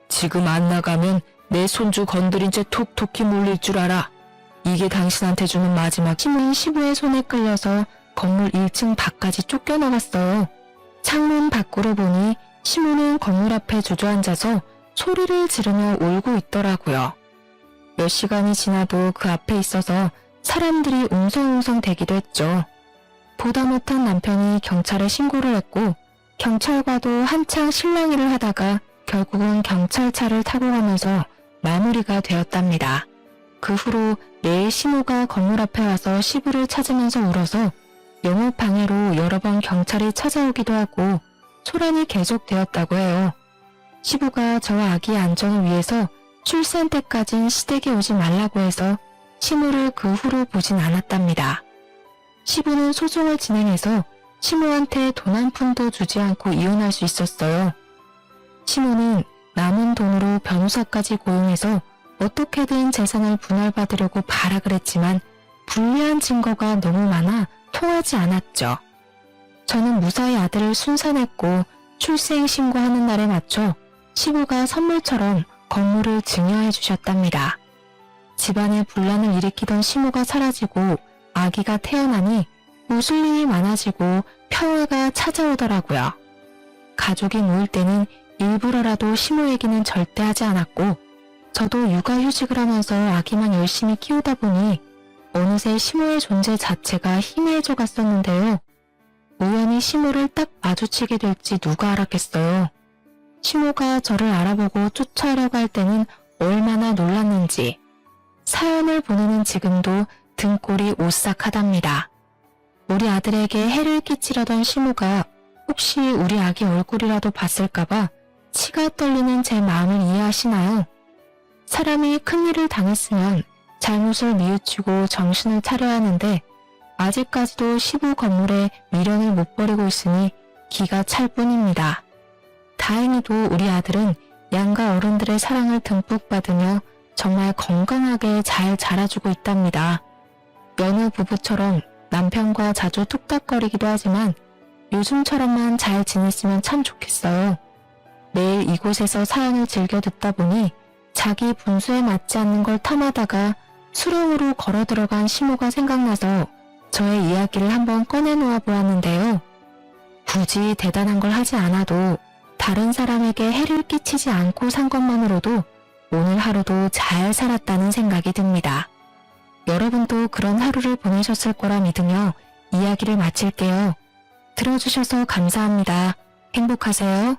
지금 안 나가면 내 손주 건드린 채 톡톡히 물릴 줄 알아. 이게 당신한테 주는 마지막. 시모는 시부의 손에 끌려서 건물 1층 밖까지 쫓겨나갔어요. 창문 밖으로 보니 시모는 건물 앞에 주저앉아서 소리를 지르며 울고 있더라고요. 몇 시간이 지나도 그 앞에 있어서 사람들이 웅성웅성 대기도 했죠. 보다 못한 남편이 경찰에 신고를 했고 경찰과도 한창 실랑이를 하다가 결국은 경찰차를 타고 가면서 마무리가 되었답니다. 그 후로 매일 시모가 건물 앞에 와서 시부를 찾으면서 울어서 영업 방해로 여러 번 경찰이 찾아오기도 하고 소란이 계속되었다고 해요. 시부가 저와 아기의 안전을 위해서 출산 때까진 시댁에 오지 말라고 해서 시모를 그 후로 보진 않았답니다. 시부는 소송을 진행해서 시모한테 돈 한 푼도 주지 않고 이혼할 수 있었어요. 시모는 남은 돈으로 변호사까지 고용해서 어떻게든 재산을 분할받으려고 발악을 했지만 불리한 증거가 너무 많아 통하지 않았죠. 저는 무사히 아들을 순산했고 출생 신고하는 날에 맞춰 시부가 선물처럼 건물을 증여해 주셨답니다. 집안에 분란을 일으키던 시모가 사라지고 아기가 태어나니 웃을 일이 많아지고 평화가 찾아오더라고요. 가족이 모일 때는 일부러라도 시모 얘기는 절대 하지 않았고 저도 육아휴직을 하면서 아기만 열심히 키우다 보니 어느새 시모의 존재 자체가 희미해져 갔었는데요. 우연히 시모를 딱 마주치게 될지 누가 알았겠어요. 시모가 저를 알아보고 쫓아오려고 할 때는 얼마나 놀랐는지. 사연을 보내는 지금도 등골이 오싹하답니다. 우리 아들에게 해를 끼치려던 시모가 혹시 우리 아기 얼굴이라도 봤을까봐 치가 떨리는 제 마음을 이해하시나요? 사람이 큰일을 당했으면 잘못을 뉘우치고 정신을 차려야 하는데 아직까지도 시부 건물에 미련을 못 버리고 있으니 기가 찰 뿐입니다. 다행히도 우리 아들은 양가 어른들의 사랑을 듬뿍 받으며 정말 건강하게 잘 자라주고 있답니다. 여느 부부처럼 남편과 자주 뚝딱거리기도 하지만 요즘처럼만 잘 지냈으면 참 좋겠어요. 매일 이곳에서 사연을 즐겨 듣다 보니 자기 분수에 맞지 않는 걸 탐하다가 수렁으로 걸어 들어간 시모가 생각나서 저의 이야기를 한번 꺼내놓아 보았는데요. 굳이 대단한 걸 하지 않아도 다른 사람에게 해를 끼치지 않고 산 것만으로도 오늘 하루도 잘 살았다는 생각이 듭니다. 여러분도 그런 하루를 보내셨을 거라 믿으며 이야기를 마칠게요. 들어주셔서 감사합니다. 행복하세요.